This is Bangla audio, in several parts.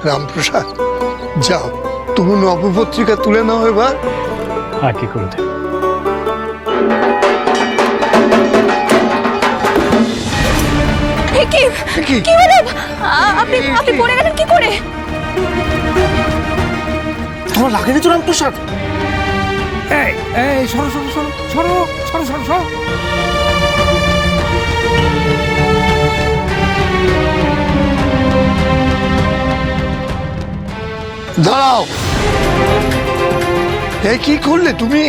রামপ্রসাদ, যাও তুমি নবপত্রিকা তুলে নাও এবার। আর কি করে দেব? কি ম্যাডাম, আপনি পড়ে গেলেন কি করে? তোমার লাগেনি তো রামপ্রসাদ? এই এই সরো সরো সরো সরো সরো সরো সরো। দাঁড়াও, এ কি করলে তুমি?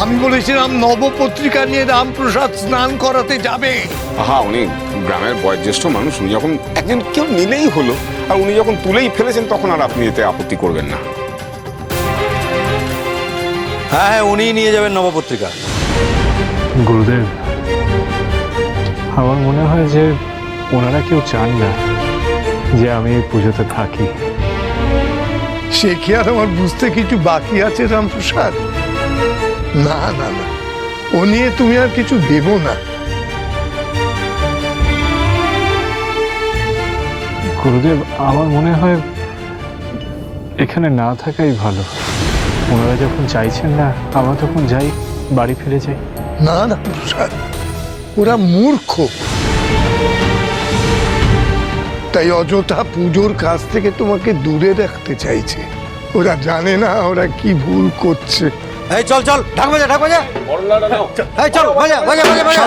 আমি বলেছিলাম নবপত্রিকা নিয়ে রামপ্রসাদ স্নান করাতে যাবে। আহা, উনি গ্রামের বয়োজ্যেষ্ঠ মানুষ, উনি যখন একজন কেউ নিলেই হলো, আর উনি যখন তুলেই ফেলেছেন তখন আর আপনি এতে আপত্তি করবেন না। হ্যাঁ হ্যাঁ, উনিই নিয়ে যাবেন নবপত্রিকা। গুরুদেব, আমার মনে হয় যে ওনারা কেউ চান না যে আমি এই পুজোতে থাকি। সে কি আর আমার বুঝতে কিছু বাকি আছে রামপ্রসাদ? না না না, ও নিয়ে তুমি আর কিছু দেবো না। গুরুদেব, আমার মনে হয় এখানে না থাকাই ভালো। ওনারা যখন চাইছেন না, আমরা তখন যাই, বাড়ি ফিরে যাই। না না প্রসাদ, ওরা মূর্খ, তাই অযথা পুজোর কাছ থেকে তোমাকে দূরে রাখতে চাইছে। ওরা জানে না ওরা কি ভুল করছে। এই চল চল, ঢাক বাজা ঢাক বাজা। এই চল, বাজা বাজা বাজা বাজা।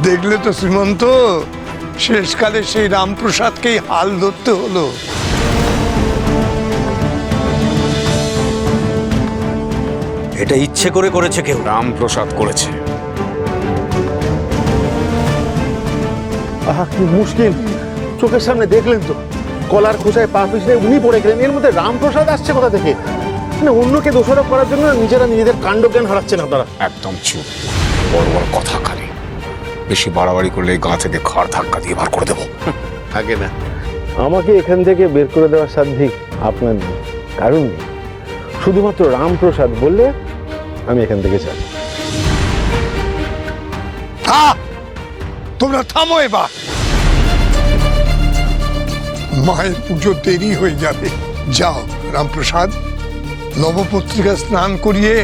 দেখলে তো শ্রীমন্ত, শেষকালে সেই রামপ্রসাদকেই হাল ধরতে হলো। এটা ইচ্ছে করে করেছে কেউ? রামপ্রসাদ করেছে। আহা, কি মুশকিল! চোখের সামনে দেখলেন তো, কলার খোসায় পা পিছলে উনি পড়ে গেলেন। এর মধ্যে রামপ্রসাদ আসছে কোথা থেকে? মানে অন্যকে দোষারোপ করার জন্য নিজেরা নিজেদের কাণ্ডজ্ঞান হারাচ্ছেন আপনারা। একদম চুপ, বড় বড় কথা খালি। বেশি বাড়াবাড়ি করলে গা থেকে খড় ধাক্কা দিয়ে বার করে দেবো। থাকে না, আমাকে এখান থেকে বের করে দেওয়ার সাধ্যি আপনার নেই, কারণ নেই। শুধুমাত্র রামপ্রসাদ বললে আমি এখান থেকে যাই। তোমরা থামো এবার, মায়ের পুজো দেরি হয়ে যাবে। যাও রামপ্রসাদ, নবপত্রিকা স্নান করিয়ে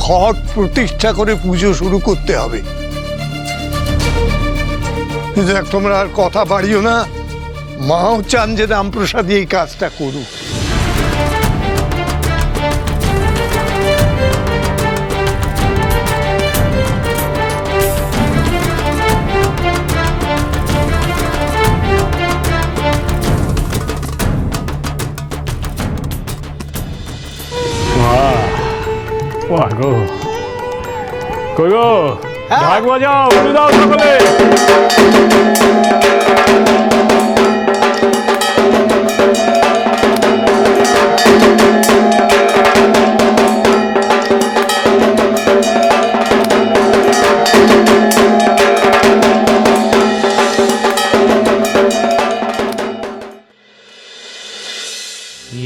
ঘট প্রতিষ্ঠা করে পুজো শুরু করতে হবে। দেখ, তোমরা আর কথা বাড়িও না। মাও চান যে রামপ্রসাদ এই কাজটা করুক। বাহ গো, কই গো, ঢাক বাজাও, উলু দাও সকলে।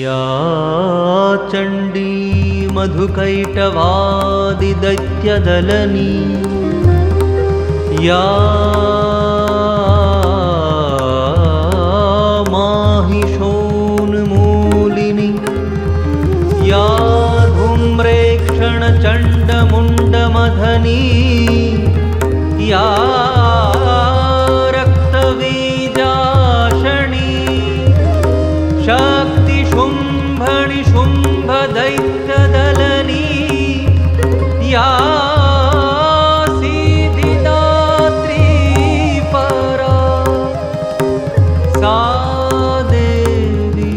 या चण्डी मधुकैटवादिदैत्यदलनी या माहिषोन्मूलिनी या धूम्रेक्षणचण्डमुण्डमथनी या रक्तबीजाशणी शक्तिशुम्भणि शुम्भदैत्यदलनी या सिद्धिदात्री परा सा देवी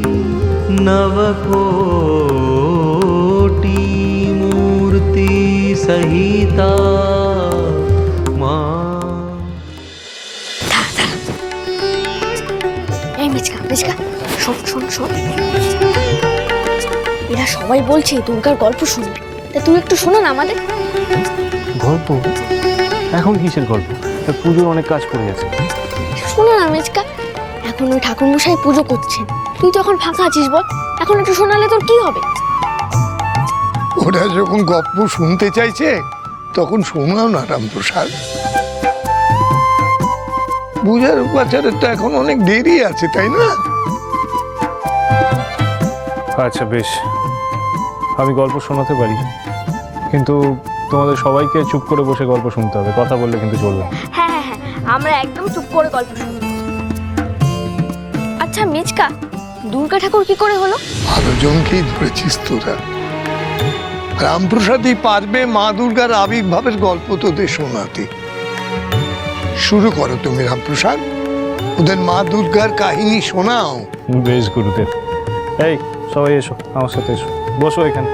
नवकोटि मूर्ति सहिता माँ। এই মিচকা মিচকা, শোন শোন শোন, এরা সবাই বলছে দুর্গার গল্প শুনবে, তা তুই একটু শোনা না আমাদের। গল্প? এখন কিসের গল্প? পুজোর অনেক কাজ পড়ে গেছে। শোনা না মিচকা, এখন ওই ঠাকুরমশাই পুজো করছেন, তুই তো এখন ফাঁকা আছিস, বল এখন একটু শোনালে তোর কি হবে? ওরা যখন গল্প শুনতে চাইছে তখন শোনাও না রামপ্রসাদ। পূজার উপাচারের তো এখন অনেক দেরি আছে, তাই না? আচ্ছা বেশ, আমি গল্প শোনাতে পারি, কিন্তু তোমাদের সবাইকে চুপ করে বসে গল্প শুনতে হবে, কথা বললে কিন্তু চলবে না। হ্যাঁ হ্যাঁ হ্যাঁ, আমরা একদম চুপ করে গল্প শুনবো। আচ্ছা মিচকা, দুর্গা ঠাকুর কি করে হলো? ভালো জনকেই ধরেছিস তোরা। রামপ্রসাদই পারবে মা দুর্গার আবির্ভাবের গল্প তোদের শোনাতে। শুরু করো তুমি রামপ্রসাদ, ওদের মা দুর্গার কাহিনী শোনাও। বেশ গুরুদেব। এই সবাই এসো, আমার সাথে এসো, বসো এখানে।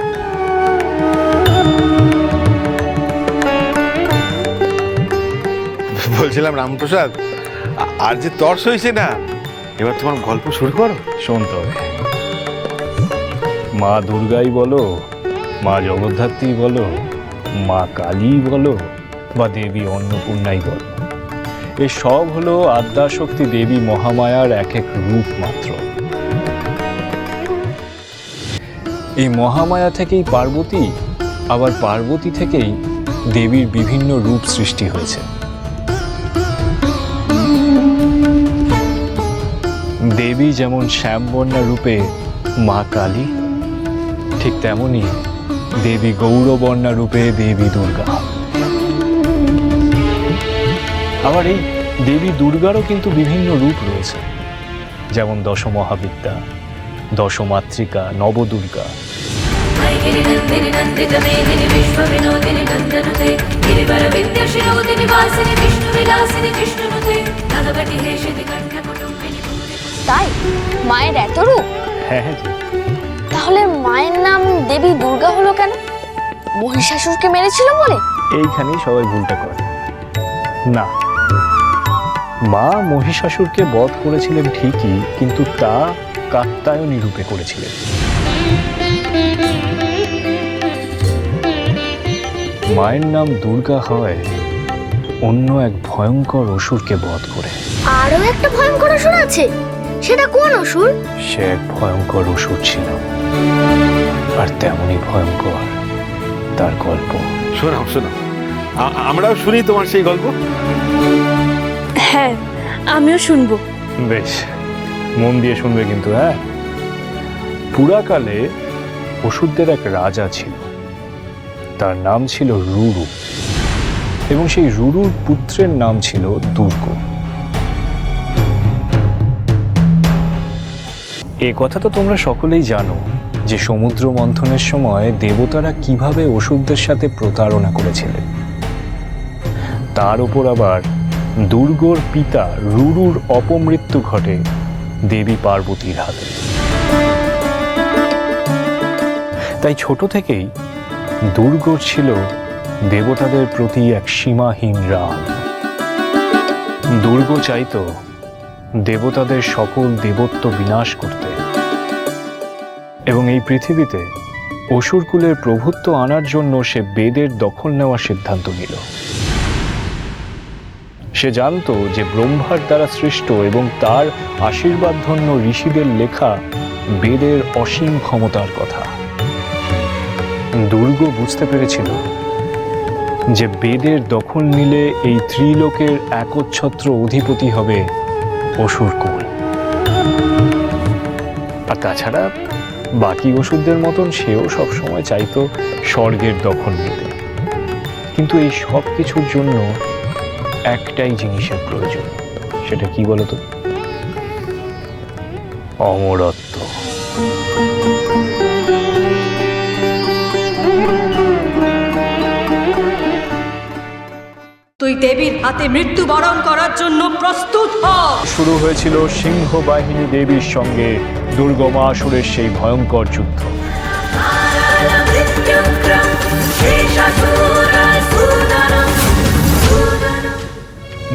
বলছিলাম রামপ্রসাদ, আর যে তর্স হয়েছে না, এবার তোমার গল্প শুরু করো। শুনতে হবে। মা দুর্গাই বলো, মা জগদ্ধাত্রী বলো, মা কালী বলো, বা দেবী অন্নপূর্ণাই বলো, এই সব হলো আদ্যাশক্তি দেবী মহামায়ার এক এক রূপ মাত্র। এই মহামায়া থেকেই পার্বতী, আবার পার্বতী থেকেই দেবীর বিভিন্ন রূপ সৃষ্টি হয়েছে। দেবী যেমন শ্যামবর্ণা রূপে মা কালী, ঠিক তেমনি দেবী গৌরবর্ণা রূপে দেবী দুর্গা। আবার এই দেবী দুর্গারও কিন্তু বিভিন্ন রূপ রয়েছে, যেমন দশমহাবিদ্যা, দশমাতৃকা, নবদুর্গা। गिरिनन्दिनि नन्दितमेदिनि विश्वविनोदिनि नन्दनुते गिरिवरविद्याशिरोदिनि वासिनि विष्णुविलासिनि जिष्णुनुते नगवति हेशिति कण्ठकुटुम्बिनि তাই মায়ের এত রূপ? হ্যাঁ হ্যাঁ, তাহলে মায়ের নাম দেবী দুর্গা হলো কেন? মহিষাসুরকে মেরেছিল বলে? এইখানেই সবাই ভুলটা করে। না, মা মহিষাসুরকে বধ করেছিলেন ঠিকই, কিন্তু তা কাত্যায়নী রূপে করেছিলেন। মায়ের নাম দুর্গা হয় অন্য এক ভয়ঙ্কর অসুরকে বধ করে। আরো একটা ভয়ঙ্কর অসুর আছে, সেটা কোন অসুর? সে এক ভয়ঙ্কর অসুর ছিল, আর তেমনই ভয়ঙ্কর তার গল্প। শোনাও শোনাও, আমরাও শুনি তোমার সেই গল্প। হ্যাঁ, আমিও শুনবো। বেশ, মন দিয়ে শুনবে কিন্তু। হ্যাঁ, পুরাকালে অসুরদের এক রাজা ছিল, তার নাম ছিল রুরু, এবং সেই রুরুর পুত্রের নাম ছিল দুর্গ। এ কথা তো তোমরা সকলেই জানো যে সমুদ্র মন্থনের সময় দেবতারা কিভাবে অসুরদের সাথে প্রতারণা করেছিলেন। তার উপর আবার দুর্গর পিতা রুরুর অপমৃত্যু ঘটে দেবী পার্বতীর হাতে। তাই ছোট থেকেই দুর্গর ছিল দেবতাদের প্রতি এক সীমাহীন রাগ। দুর্গ চাইতো দেবতাদের সকল দেবত্ব বিনাশ করতে, এবং এই পৃথিবীতে অসুরকুলের প্রভুত্ব আনার জন্য সে বেদের দখল নেওয়ার সিদ্ধান্ত নিল। সে জানত যে ব্রহ্মার দ্বারা সৃষ্ট এবং তার আশীর্বাদধন্য ঋষিদের লেখা বেদের অসীম ক্ষমতার কথা। দুর্গ বুঝতে পেরেছিল যে বেদের দখল নিলে এই ত্রিলোকের একচ্ছত্র অধিপতি হবে অসুরকুল। আর তাছাড়া বাকি অসুরদের মতন সেও সবসময় চাইতো স্বর্গের দখল নিতে। কিন্তু এই সব কিছুর জন্য একটাই জিনিসের প্রয়োজন, সেটা কি বলতো? অমরত্ব। তুই দেবীর হাতে মৃত্যুবরণ করার জন্য প্রস্তুত হ। শুরু হয়েছিল সিংহ বাহিনী দেবীর সঙ্গে দুর্গমাসুরের সেই ভয়ঙ্কর যুদ্ধ।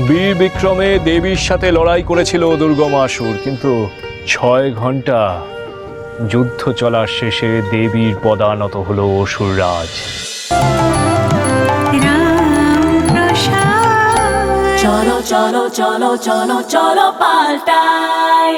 বীর বিক্রমে দেবীর সাথে লড়াই করেছিল দুর্গমাসুর, কিন্তু 6 ঘন্টা যুদ্ধ চলার শেষে দেবীর পদানত হলো অসুররাজ। চলো চলো চলো চলো চলো পাল্টাই।